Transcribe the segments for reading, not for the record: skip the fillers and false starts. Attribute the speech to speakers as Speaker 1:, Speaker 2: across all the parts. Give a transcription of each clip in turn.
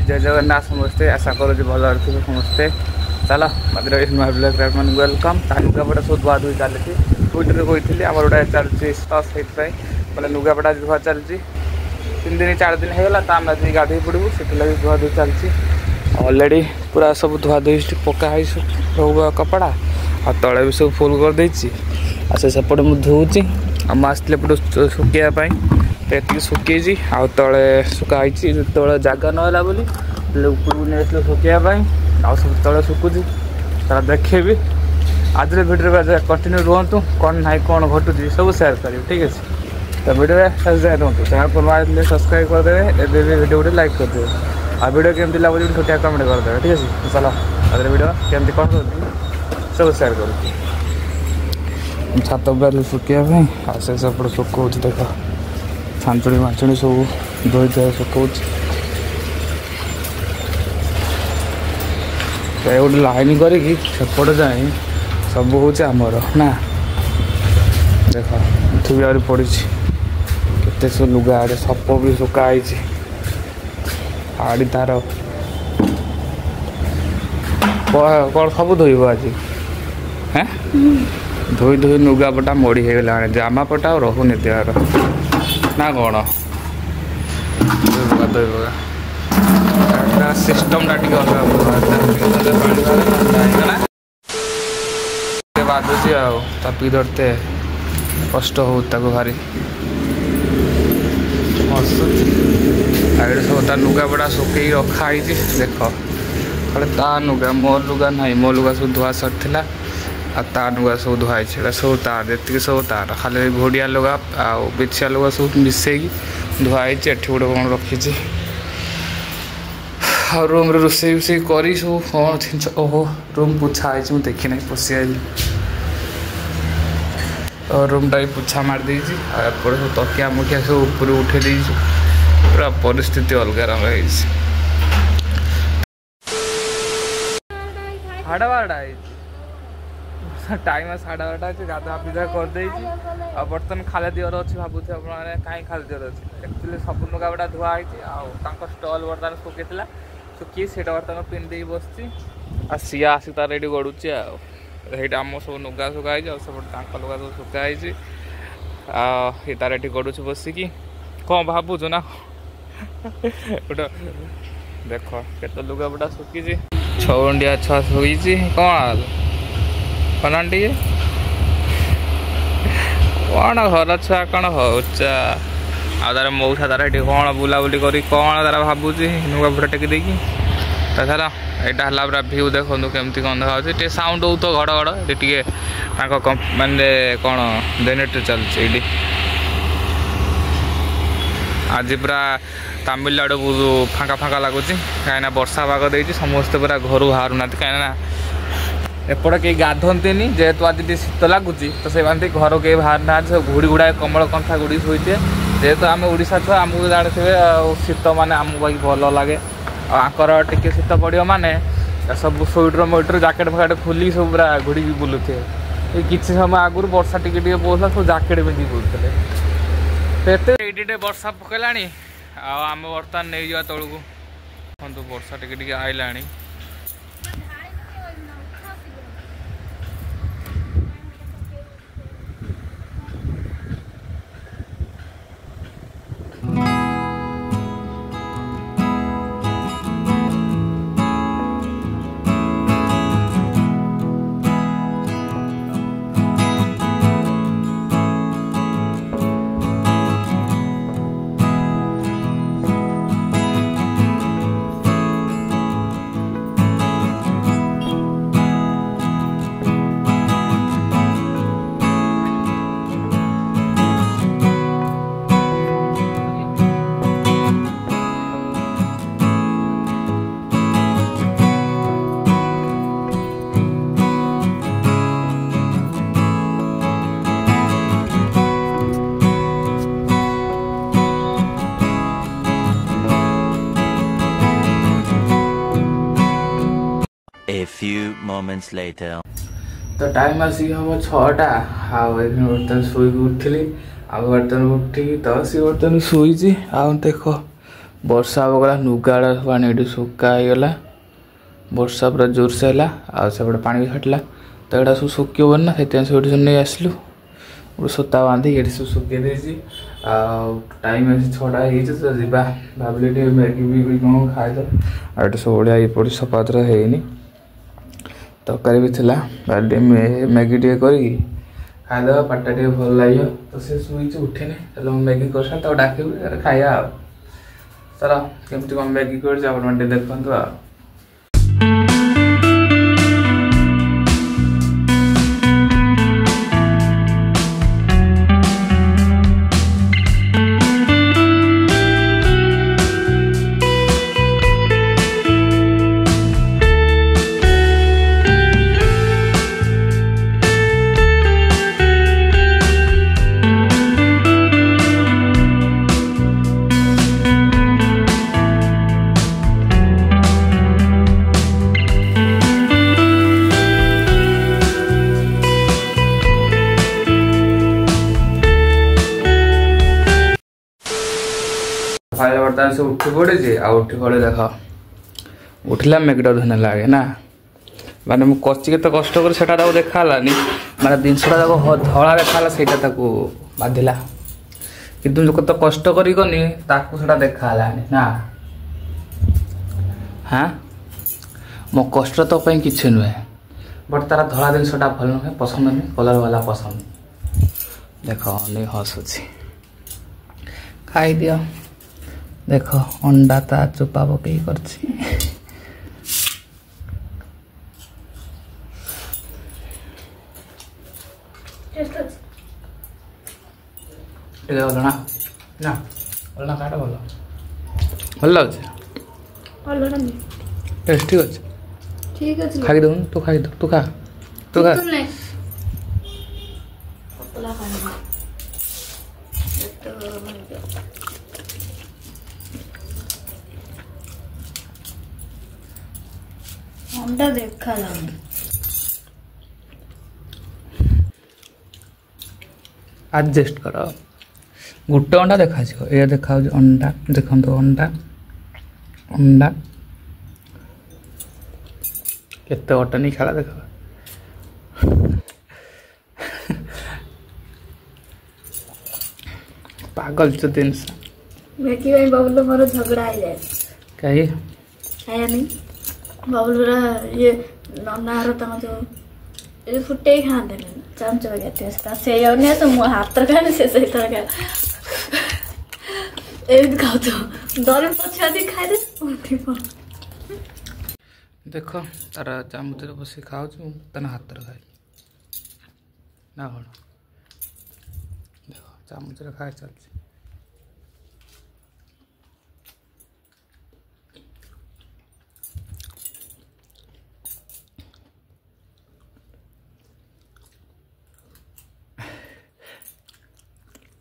Speaker 1: जय जगन्नाथ समस्ते आशा करूँ भल थे समस्ते चल मत नुआ ब्लॉग मान वेलकम लुगापटा सब धुआ धुई चली ट्विटर कहती आम गोटे चलती से बोले लुगापटा धुआ चलती 3 दिन 4 दिन होगा तो आम आज गाधे पड़ू से धुआ धुई चलती अलरेडी पूरा सब धुआ धुई पका सब कपड़ा आ तले भी सब फुल कर देछि आ सेपटे मुझे धोची आसते पटे सुखापी तो ये सुखी आ तले सुखाई तले जगह नाला बोली उपरको नहीं सुखापी आ सब तले सुखुची तार देखेबी आज भिडियो कंटिन्यू रुहतु कौन ना कौन घटुची सब सेयार कर ठीक है तो भिडियो जाए रुहतु चैनल पर सब्सक्राइब करदे एवं भिडियो गोटे लाइक करदे आ भिडियो केमती लगे छोटिया कमेंट करदे ठीक है चलो आज भिडियो केमती कौन कर सब सेयार कर छात उपर सुखापी आसे सब सुखा देख छांचुड़ी मांचुड़ी सब धोई धोई सुखा गोटे लाइन करपट जाए सब हूँ आमर ना देख इतनी भी पड़ी केते सब लुगा आड़े सप भी सुखाई आड़ी तार कौन सब धोब आज हैं धोई धोई लुगापटा मोड़ी होगा जामापटा और रोनी देहार ना कौन सिस्टम बाधुची आpi धरते कष्ट हो भारी सब ता लुगापटा सुखी रखाई देख खाली ता लुगा मो लुगा ना मो लुगा सब धुआ सरला आ लुगा सब धुआई सब तार जी सब तार खाली घोड़िया लुगा आ बिछिया लुगा सब मिसेगी धुआई एठी गोटे कौन रखी रूम रोसे वोसे कर सब कौन जिन ओहो रूम पोछाई मुझे देखी ना पशि आई रूमटा भी पोछा मारदे सब तकिया मुखिया सब ऊपर उठे पूरा परिस्थिति अलग रंग साढ़े 12 टाइम 12:30 गाधा पिधा करदे बर्तन खाली दिवर अच्छी भावुथे कहीं खाली दिवर अच्छे एक्चुअली सब लुगापटा धुआई स्टल बर्तमान सुखी सुखी से बर्तमान पिंधे बस सी आसी तार ये गड़ुची आईटा आम सब लुगा सुखाई सब लुगा सब सुखाई तार ये गड़ुची बसिकी कौन भावुच ना गोटे देख केत लुगापटा सुखी छंडिया छुआ शुई कौन कनाटी कौन घर छुआ कौन होचा आर मऊसा तार ये कौन बुलाबुली कर कौन तार भावुची नुआ फुटा टेक देकी तो सर यहाँ है पूरा भ्यू देखो केमती कौन देखा साउंड हो तो घड़ टे मानने कौन जेनेटर चलती आज पूरा तमिलनाडु फाँका फाँका लगुच कहीं वर्षा पाग दे समस्ते पूरा घर बाहर ना कहीं एपट कहीं गाधंती जेहेतु आज शीत लगुच तो से घर कहीं बाहर ना सब घुड़ी गुड़ाए कमल कंथा गुड़ी शोचे जेहेतु आम ओडिशा छुआ आमको जानते शीत माने आमको भल लगे आकर टिके शीत पड़ो माने सब स्वेटर मोटर जैकेट फैकेट खोल सब पूरा घुड़ी बुलूथे किसी समय आगुरी वर्षा टिके पौला सब जैकेट पिंधि बुलते तो ये वर्षा पकड़ा आम बर्तमान नहीं जा तौक देखो वर्षा टिके आईला
Speaker 2: A few moments later.
Speaker 1: तो टाइम आसिक हम 6टा बर्तन शोक उठिली बर्तन उठिकी तो सी बर्तन शोची देख वर्षा होगला नुगाड़ा पानी ये सुखा होगला वर्षा पूरा जोर से है आउटे पानी भी फाटला तो यहाँ सब सुखन ना से नहीं आसलु गोटे सूता बांधी ये सब सुखे देसी टाइम अच्छे 6टा हो जा भाविली मैगी भी कौन खाईद आठ सब बढ़िया ये सफातुरा है तरकारी भी थिला मैगी टे कर खाईद पाटा टे भल लगे तो सी शुई उठे चलो मैगी कर डाक खाया चलो केमती कौन मैगी कर देखते बर्तमान से उठी पड़े उठी पड़े देख उठला मेघटा धुना लगे ना माने मुझे कचिके तो कष्ट कर देखालानी माने जिनसा धड़ा देखा से बाधिला किंतु जो तो कष्ट करनी देखालानी ना हाँ मो कष्ट तो किसी नुहे बट तार धड़ा जिनसा भल नुहे पसंद नुहे कलर वाला पसंद देख नहीं हसुची खाई दियो देख अंडा ता चोपा पकई कर काटा भल भल लगे टेस्टी अच्छे
Speaker 3: ठीक है
Speaker 1: खाई दऊन तू खाई दो तू खा तू खा
Speaker 3: अंडा देखा
Speaker 1: एडजस्ट कर गोटे अंडा देखा ये देखा अंडा देखो अंडा अंडा केते अटनी खेला देख पागल जो दिन
Speaker 3: मैगी भाई बबलू मोर झगड़ा है जाए
Speaker 1: कहीं
Speaker 3: आया नहीं बबलू ये ननार तक जो ये फुटे खाते हैं चमच वगैरह से तो मो हाथ तरह से सही तरह खाऊ तो दर पछा दी खाई दे
Speaker 1: देख तार चामच बस खाऊ तेना हाथ खाए ना कौन देख चामच खाए चलती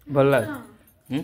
Speaker 1: भल लगे